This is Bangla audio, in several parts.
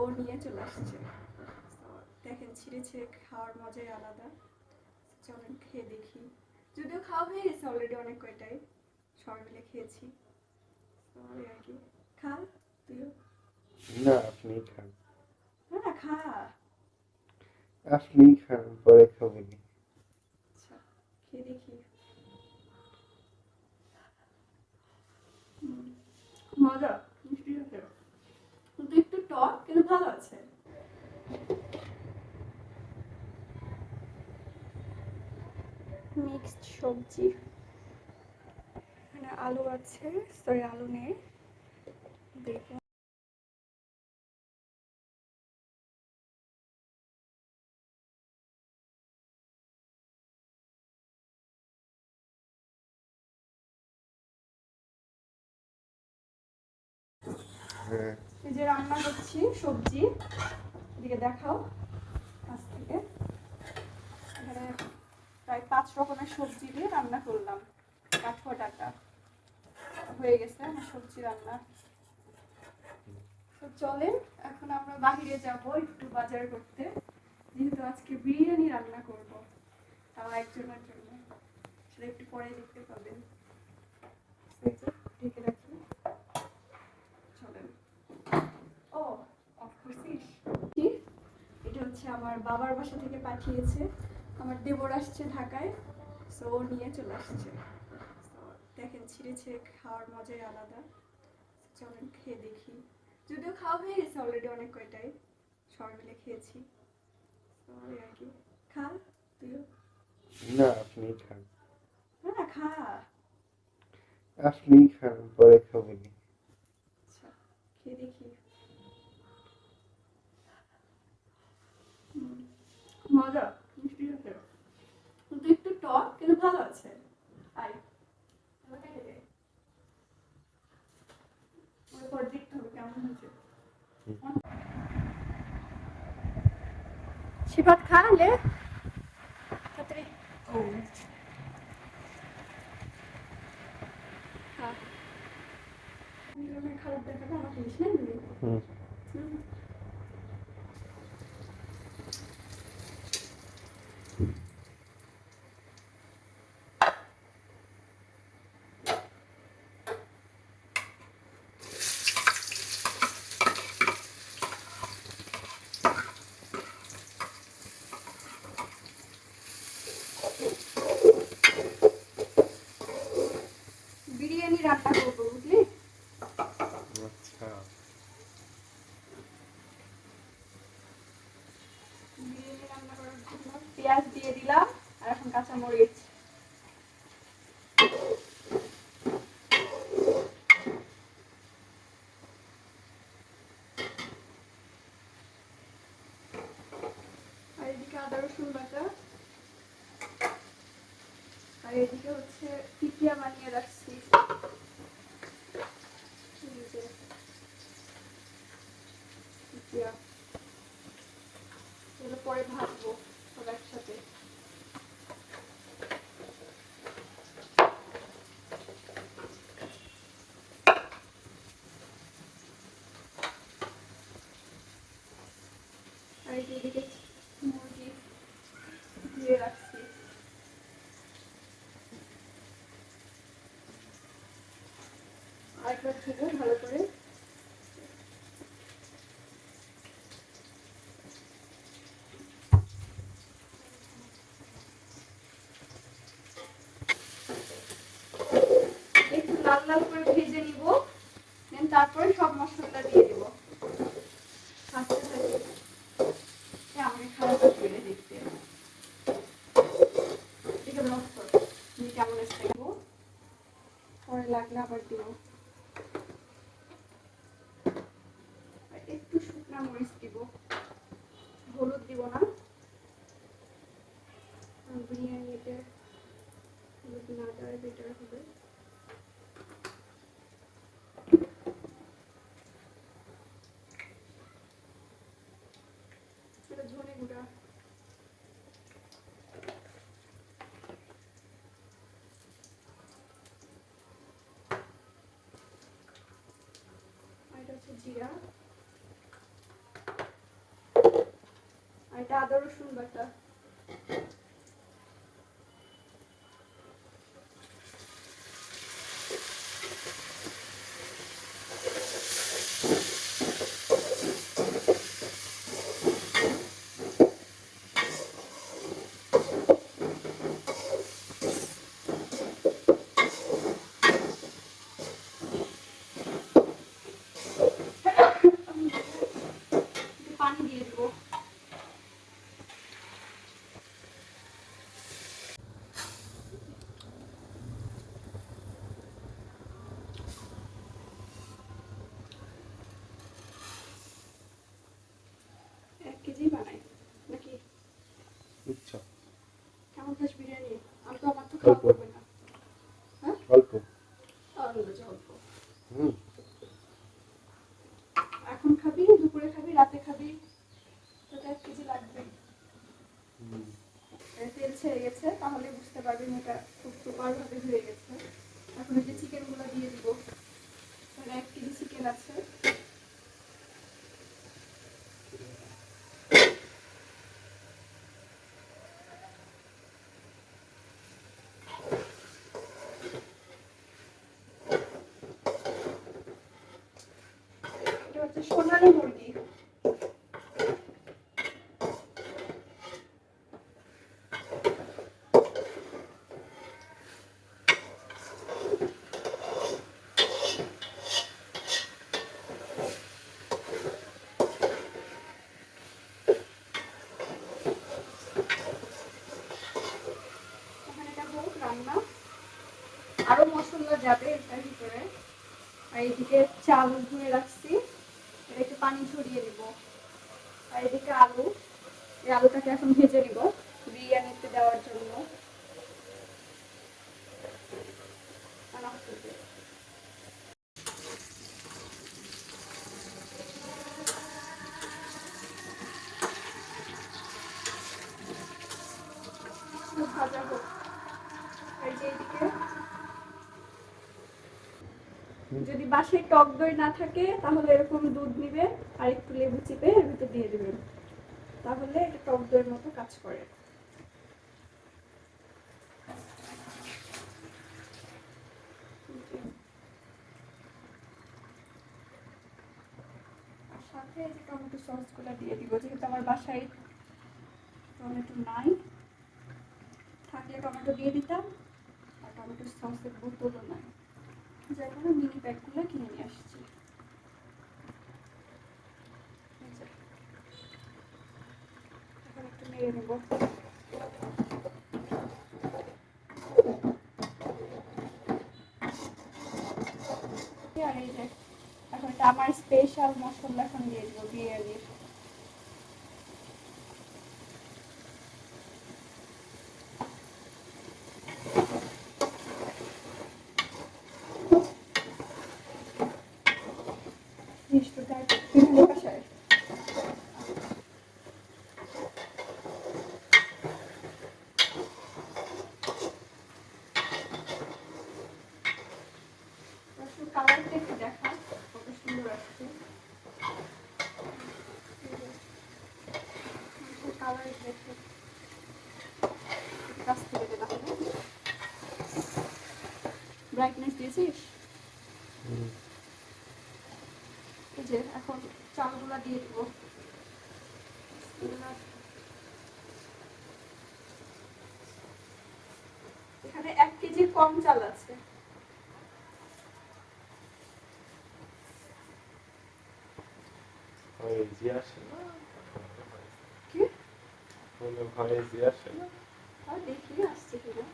ও নিয়ে চলে আসছে। তো দেখেন ছিঁড়ে ছিঁড়ে খাওয়ার মজাই আলাদা। চলেন খেয়ে দেখি। যদিও খাওয়া হয়ে গেছে অলরেডি অনেক কয়টাই, সবাই মিলে খেয়েছি। তো ওই আর কি। খা তুইও। না, আপনি খান। না না খা। আপনি খান, পরে খাবেনি। আচ্ছা খেয়ে দেখি। মজা, মিষ্টি আছে কিন্তু একটু টক, কিন্তু ভালো আছে। মিক্সড সবজি, এখানে আলু আছে, সরি আলু নেই, বেগুন। হ্যাঁ। এই যে রান্না করছি সবজি, এদিকে দেখাও কাছ থেকে। এখানে প্রায় 5 রকমের সবজি দিয়ে রান্না করলাম। কাঠুয়া ডাটা হয়ে গেছে আমার সবজি রান্না। তো চলেন এখন আমরা বাহিরে যাব একটু বাজার করতে, যেহেতু আজকে বিরিয়ানি রান্না করব, তাও একজনের জন্য। সেটা একটু পরে দেখতে পাবেন। ঢেকে রাখি। চলেন। ও অফ করছিস? এটা হচ্ছে আমার বাবার বাসা থেকে পাঠিয়েছে, আমার দেবর আসছে ঢাকায়, সো ও নিয়ে চলে আসছে। তো দেখেন ছিঁড়ে ছিঁড়ে খাওয়ার মজাই আলাদা। চলেন খেয়ে দেখি। যদিও খাওয়া হয়ে গেছে অলরেডি অনেক কয়টাই, সবাই মিলে খেয়েছি। তো ওই আর কি। খা তুইও। না, আপনি খান। না না খা। আপনি খান, পরে খাবেনি। আচ্ছা খেয়ে দেখি। মজা, মিষ্টি আছে কিন্তু একটু টক, কিন্তু ভালো আছে। আই পরে দেখতে হবে কেমন হয়েছে। শিবাত খা লে তাড়াতাড়ি। ও খা। খারাপ দেখাটা আমাকে দিস না দিবি। হুম। বিরিয়ানি রান্না করবো বুঝলি। আচ্ছা। বিরিয়ানি রান্না করার জন্য পেঁয়াজ দিয়ে দিলাম, আর এখন কাঁচামরিচ। আর এদিকে আদা রসুন বাটা, আর এদিকে হচ্ছে টিকিয়া বানিয়ে রাখছি। টিকিয়া এগুলো পরে ভাজবো সব একসাথে। আর এদিকে মুরগি দিয়ে রাখছি। আরেকবার ধুবো ভালো করে। একটু লাল লাল করে ভেজে নিব, দেন তারপরে সব মশলাটা দিয়ে দিব। আস্তে আস্তে আমি খারাপ করে দেখতে এটা নষ্ট কেমন একটা পরে লাগলে আবার দিব। একটু শুকনা মরিচ দিব, হলুদ দিব না, বিরিয়ানিতে হলুদ না দেওয়াই বেটার হবে। এটা ধনে গুঁড়া, আর এটা হচ্ছে জিরা, আর এটা আদা রসুন বাটা। পানি দিয়ে দেবো। এক কেজি বানাই নাকি? বুঝছো? কেমন খাস বিরিয়ানি? আমার তো খাওয়া করবে না। হ্যাঁ অল্প। অল্প। হুম। এখন খাবি, দুপুরে খাবি, রাতে খাবি, তোকে 1 কেজি লাগবে। তেল ছেড়ে গেছে, তাহলে বুঝতে পারবি এটা খুব সুপার ভাবে হয়ে গেছে। এখন এই যে চিকেন গুলো দিয়ে দিব। 1 কেজি চিকেন আছে। এটা হচ্ছে সোনালী মুরগি। রান্না আরো মশলা যাবে এটার ভিতরে। আর এদিকে চাল ধুয়ে রাখছি, এটা একটু পানি ঝরিয়ে দিব। আর এদিকে আলু, এই আলুটাকে এখন ভেজে নিব বিরিয়ানিতে দেওয়ার জন্য। ভাজা হোক। আর যে এদিকে যদি বাসায় টক দই না থাকে তাহলে এরকম দুধ নিবেন আর একটু লেবু চিপে এর ভিতর দিয়ে দিবেন, তাহলে এটা টক দইয়ের মতো কাজ করে। আর সাথে এই যে টমেটো সস গুলো দিয়ে দিব, যেহেতু আমার বাসায় টমেটো নাই, থাকলে টমেটো দিয়ে দিতাম। আর টমেটো সসের বোতলও নাই, যার কারণে মিনি প্যাকগুলো কিনে নিয়ে আসছি। এখন একটু নেড়ে নেব। আর এই যে এখন এটা আমার স্পেশাল মশলা এখন দিয়ে দিব বিরিয়ানির। মিষ্টটা বিভিন্ন ভাষায় কালারটা একটু দেখা কত সুন্দর আসছে। কালার দেখে কাছ থেকে দে, তাহলে ব্রাইটনেস দিয়েছিস। এই যে এখন চালগুলা দিয়ে দিব। এখানে 1 কেজির কম চাল আছে। কি দেখি আসছে কিনা,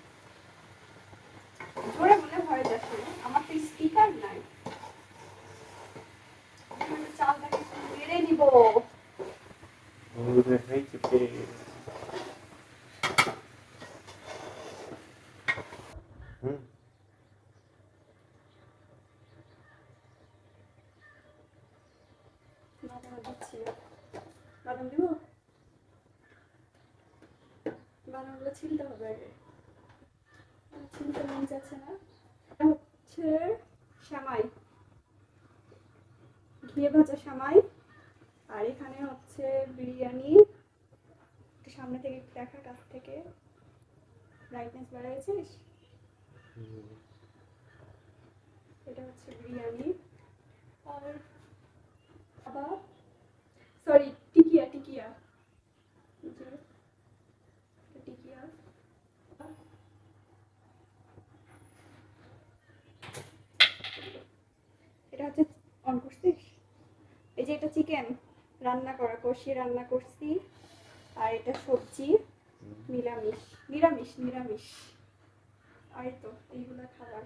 জোরে বলে ভয় যাচ্ছে না, আমার তো স্পিকার নাই। চালটাকে একটু নেড়ে নিব। দিচ্ছি না, বাদাম দিব। বাদামগুলো ছিলতে হবে আগে, ছিলতে মন যাচ্ছে না। হচ্ছে সেমাই, ঘিয়ে ভাজা সেমাই। আর এখানে হচ্ছে বিরিয়ানি, সামনে থেকে একটু দেখা, কাছ থেকে ব্রাইটনেস বাড়াইছিস। এটা হচ্ছে বিরিয়ানি। আর আবার সরি, টিকিয়া টিকিয়া, এই যে এটা টিকিয়া। এটা হচ্ছে অন করছিস, এই যে এটা চিকেন রান্না করা, কষিয়ে রান্না করছি। আর এটা সবজি, নিরামিষ নিরামিষ নিরামিষ। আর এই তো এইগুলা খাবার।